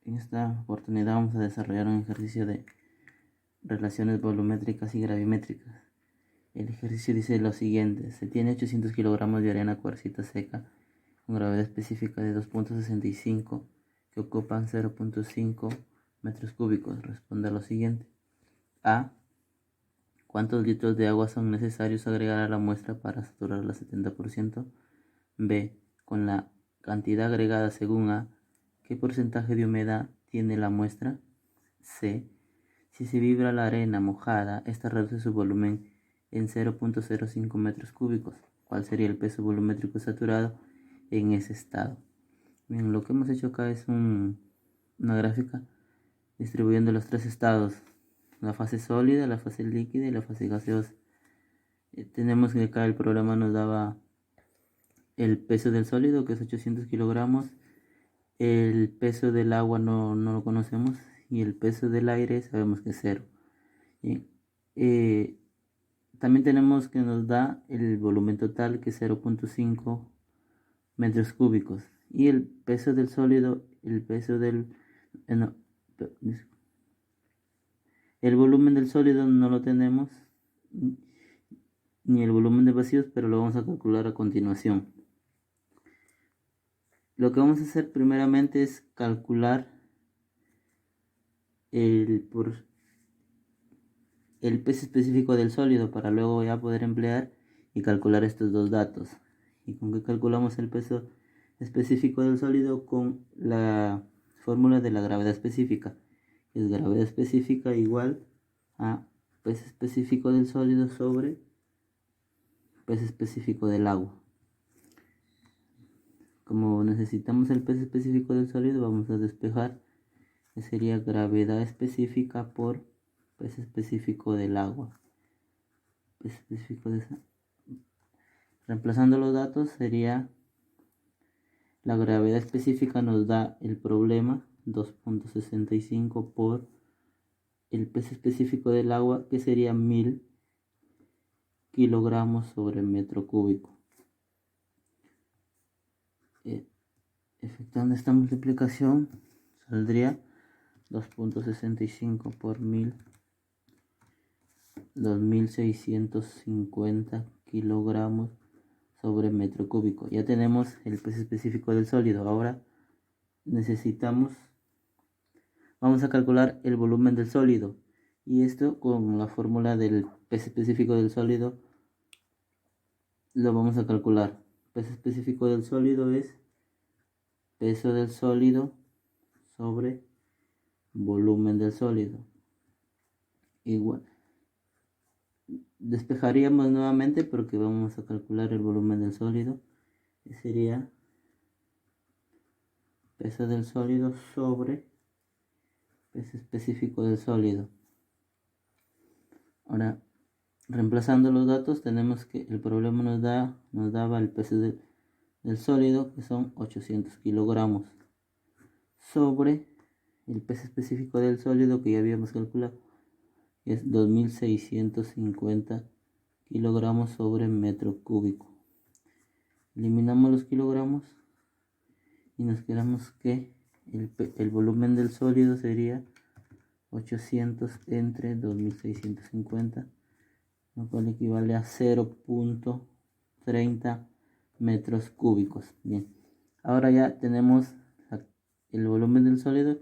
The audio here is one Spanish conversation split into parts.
En esta oportunidad vamos a desarrollar un ejercicio de relaciones volumétricas y gravimétricas. El ejercicio dice lo siguiente: se tiene 800 kilogramos de arena cuarcita seca con gravedad específica de 2.65 que ocupan 0.5 metros cúbicos. Responde a lo siguiente. A. ¿Cuántos litros de agua son necesarios agregar a la muestra para saturarla al 70%? B. Con la cantidad agregada según A, ¿qué porcentaje de humedad tiene la muestra? C. Si se vibra la arena mojada, esta reduce su volumen en 0.05 metros cúbicos. ¿Cuál sería el peso volumétrico saturado en ese estado? Bien, lo que hemos hecho acá es una gráfica distribuyendo los tres estados: la fase sólida, la fase líquida y la fase gaseosa. Tenemos que acá el programa nos daba el peso del sólido, que es 800 kilogramos. El peso del agua no lo conocemos, y el peso del aire sabemos que es 0. También tenemos que nos da el volumen total, que es 0.5 metros cúbicos, y el peso del sólido, el volumen del sólido no lo tenemos, ni el volumen de vacíos, pero lo vamos a calcular a continuación. Lo que vamos a hacer primeramente es calcular el peso específico del sólido, para luego ya poder emplear y calcular estos dos datos. ¿Y con qué calculamos el peso específico del sólido? Con la fórmula de la gravedad específica, que es gravedad específica igual a peso específico del sólido sobre peso específico del agua. Como necesitamos el peso específico del sólido, vamos a despejar, que sería gravedad específica por peso específico del agua. Peso específico de esa. Reemplazando los datos, sería la gravedad específica nos da el problema 2.65 por el peso específico del agua, que sería 1000 kilogramos sobre metro cúbico. Efectuando esta multiplicación saldría 2.65 por 1000, 2650 kilogramos sobre metro cúbico. Ya tenemos el peso específico del sólido. Ahora vamos a calcular el volumen del sólido, y esto con la fórmula del peso específico del sólido lo vamos a calcular. Peso específico del sólido es peso del sólido sobre volumen del sólido. Igual, despejaríamos nuevamente porque vamos a calcular el volumen del sólido, que sería peso del sólido sobre peso específico del sólido. Ahora, reemplazando los datos, tenemos que el problema nos daba el peso del sólido, que son 800 kilogramos, sobre el peso específico del sólido, que ya habíamos calculado, que es 2650 kilogramos sobre metro cúbico. Eliminamos los kilogramos y nos quedamos que el volumen del sólido sería 800 entre 2650, lo cual equivale a 0.30 metros cúbicos. Bien, ahora ya tenemos el volumen del sólido,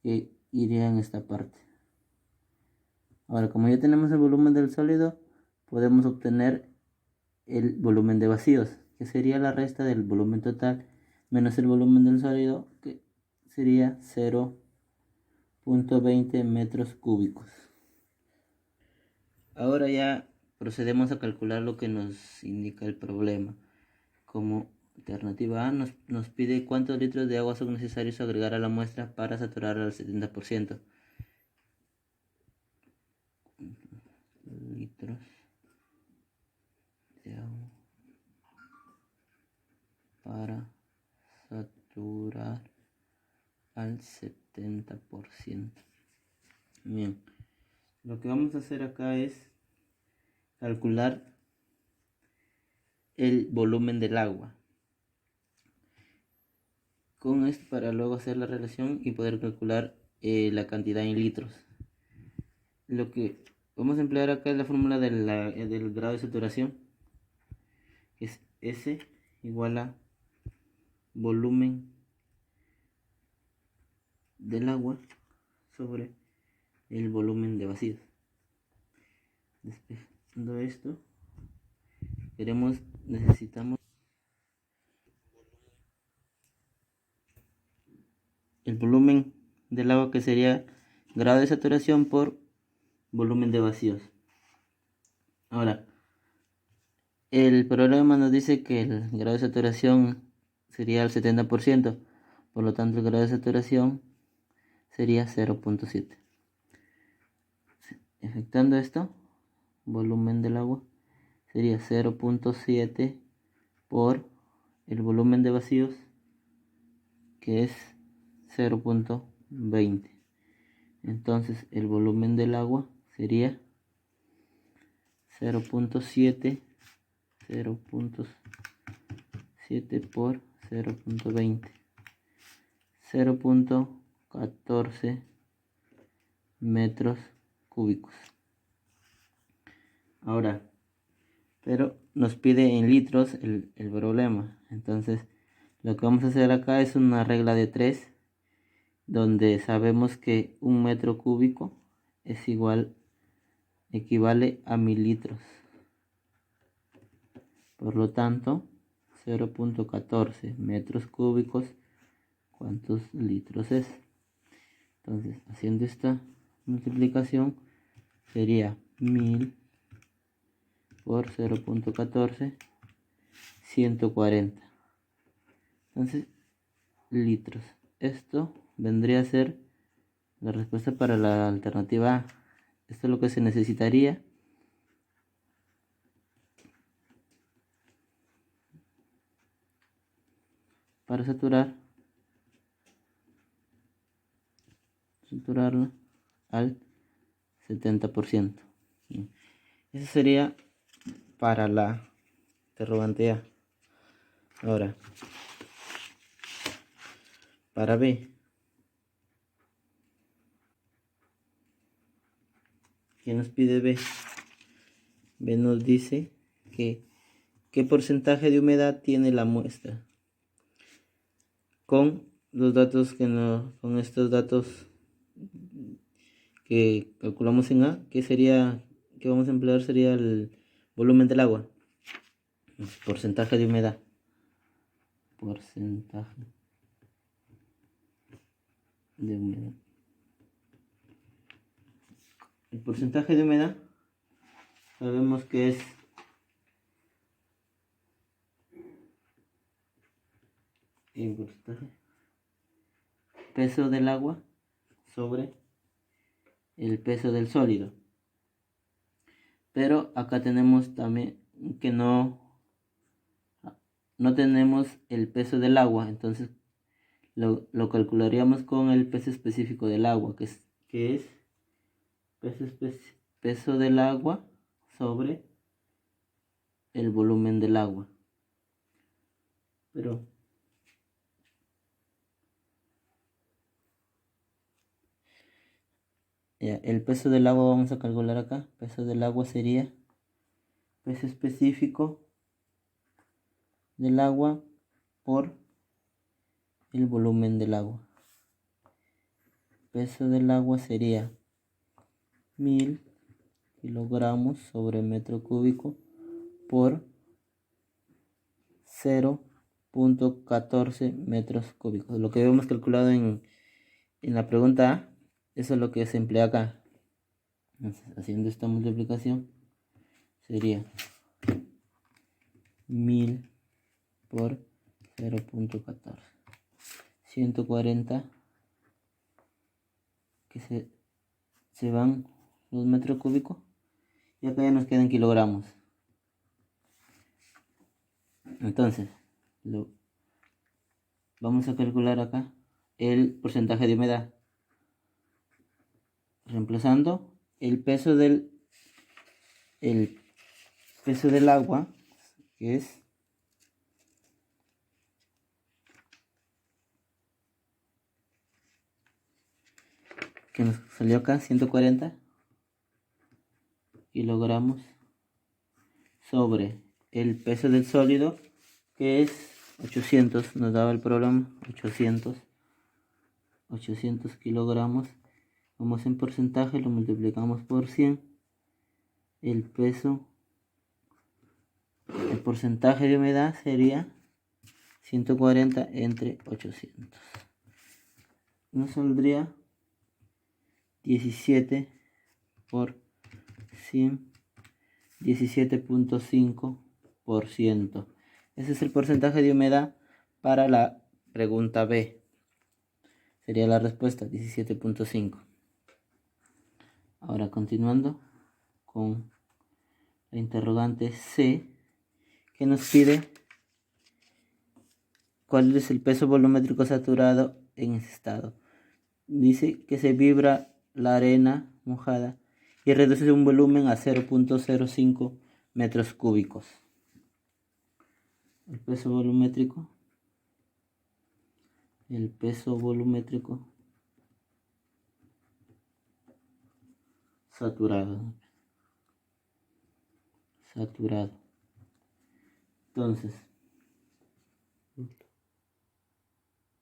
que iría en esta parte. Ahora, como ya tenemos el volumen del sólido, podemos obtener el volumen de vacíos, que sería la resta del volumen total menos el volumen del sólido, que sería 0.20 metros cúbicos. Ahora ya procedemos a calcular lo que nos indica el problema. Como alternativa A nos pide cuántos litros de agua son necesarios agregar a la muestra para saturar al 70%. Litros de agua para saturar al 70%. Bien, lo que vamos a hacer acá es calcular el volumen del agua. con esto para luego hacer la relación y poder calcular la cantidad en litros. Lo que vamos a emplear acá es la fórmula del grado de saturación, que es S igual a volumen del agua sobre el volumen de vacíos. Despejando esto, necesitamos el volumen del agua, que sería grado de saturación por volumen de vacíos. Ahora, el problema nos dice que el grado de saturación sería el 70%, por lo tanto el grado de saturación sería 0.7. Efectuando esto, volumen del agua sería 0.7 por el volumen de vacíos, que es 0.20. Entonces el volumen del agua sería 0.7 por 0.20, 0.14 metros cúbicos. Ahora, pero nos pide en litros el problema. Entonces, lo que vamos a hacer acá es una regla de 3, donde sabemos que un metro cúbico equivale a 1000 litros. Por lo tanto, 0.14 metros cúbicos, ¿cuántos litros es? Entonces, haciendo esta multiplicación, sería 1000 por 0.14, 140. Entonces, litros. Esto vendría a ser la respuesta para la alternativa A. Esto es lo que se necesitaría para saturarlo al 70%. Eso sería para la interrogante A. Ahora, para B, ¿qué nos pide B? B nos dice que qué porcentaje de humedad tiene la muestra. Con los datos con estos datos que calculamos en A, que vamos a emplear sería el volumen del agua, porcentaje de humedad. Porcentaje de humedad. El porcentaje de humedad sabemos que es el porcentaje peso del agua sobre el peso del sólido. Pero acá tenemos también que no tenemos el peso del agua, entonces lo calcularíamos con el peso específico del agua, que es peso del agua sobre el volumen del agua. Pero ya, el peso del agua vamos a calcular acá. Peso del agua sería peso específico del agua por el volumen del agua. Peso del agua sería 1000 kilogramos sobre metro cúbico por 0.14 metros cúbicos. Lo que habíamos calculado en la pregunta A, eso es lo que se emplea acá. Entonces, haciendo esta multiplicación, sería 1000 por 0.14, 140, que se van los metros cúbicos, y acá ya nos quedan kilogramos. Entonces, vamos a calcular acá el porcentaje de humedad, reemplazando el peso del agua, que es que nos salió acá, 140 kilogramos sobre el peso del sólido, que es 800, nos daba el problema, 800 kilogramos. Vamos en porcentaje, lo multiplicamos por 100. El peso, el porcentaje de humedad sería 140 entre 800. Nos saldría 17 por 100, 17.5%. Ese es el porcentaje de humedad para la pregunta B. Sería la respuesta, 17.5. Ahora continuando con la interrogante C, que nos pide cuál es el peso volumétrico saturado en ese estado. Dice que se vibra la arena mojada y reduce un volumen a 0.05 metros cúbicos. El peso volumétrico saturado. Entonces,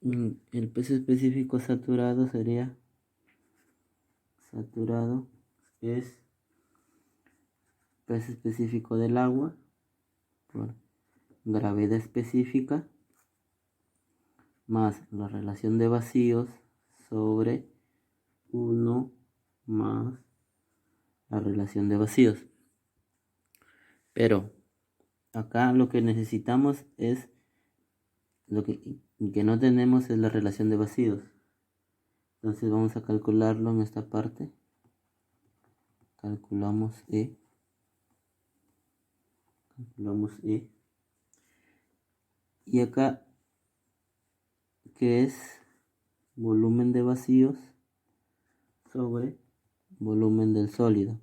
el peso específico saturado sería, es peso específico del agua por gravedad específica más la relación de vacíos sobre 1 más la relación de vacíos. Pero acá lo que necesitamos es, lo que no tenemos es la relación de vacíos. Entonces vamos a calcularlo en esta parte. Calculamos E. Y acá, que es volumen de vacíos sobre volumen del sólido.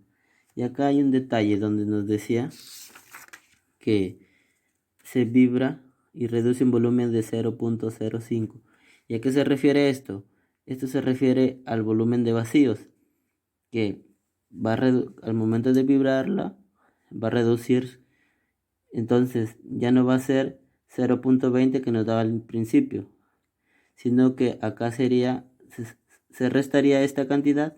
Y acá hay un detalle donde nos decía que se vibra y reduce un volumen de 0.05. ¿Y a qué se refiere esto? Esto se refiere al volumen de vacíos, que al momento de vibrarla va a reducir. Entonces ya no va a ser 0.20 que nos daba al principio, sino que acá se restaría esta cantidad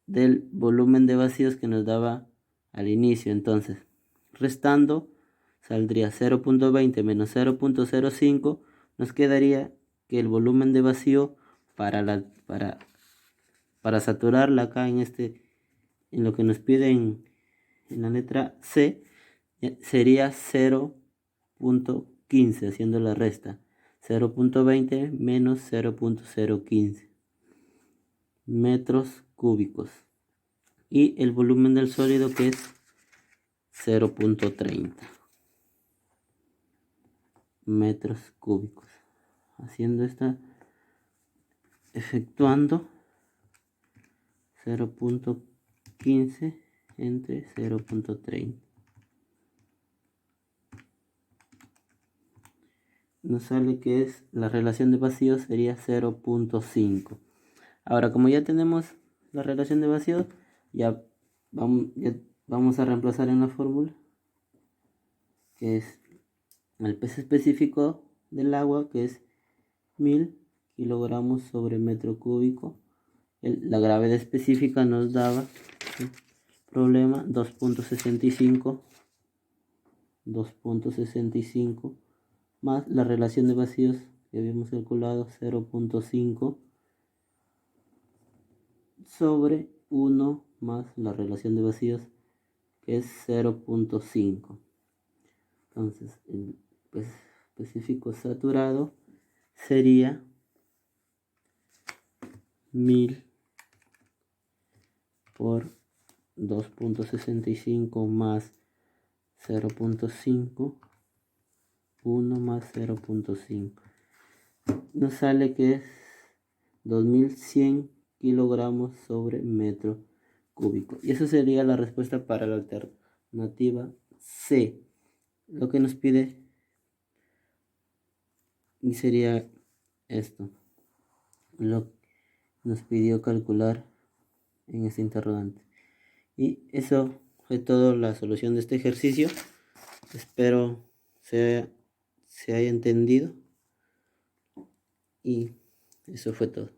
del volumen de vacíos que nos daba al inicio. Entonces, restando, saldría 0.20 menos 0.05, nos quedaría que el volumen de vacío para saturarla acá en lo que nos piden en la letra C, sería 0.15, haciendo la resta. 0.20 menos 0.015 metros cúbicos. Y el volumen del sólido, que es 0.30 metros cúbicos. Efectuando 0.15 entre 0.30. Nos sale que es la relación de vacíos sería 0.5. Ahora, como ya tenemos la relación de vacíos, ya vamos a reemplazar en la fórmula, que es el peso específico del agua, que es 1000 kilogramos sobre metro cúbico. La gravedad específica nos daba problema 2.65 más la relación de vacíos que habíamos calculado, 0.5 sobre 1 más la relación de vacíos, que es 0.5. Entonces el peso específico saturado sería 1000 por 2.65 más 0.5, 1 más 0.5. Nos sale que es 2100 kilogramos sobre metro cúbico. Y eso sería la respuesta para la alternativa C. Lo que nos pide y sería esto. nos pidió calcular en este interrogante. Y eso fue todo la solución de este ejercicio. Espero se haya entendido y eso fue todo.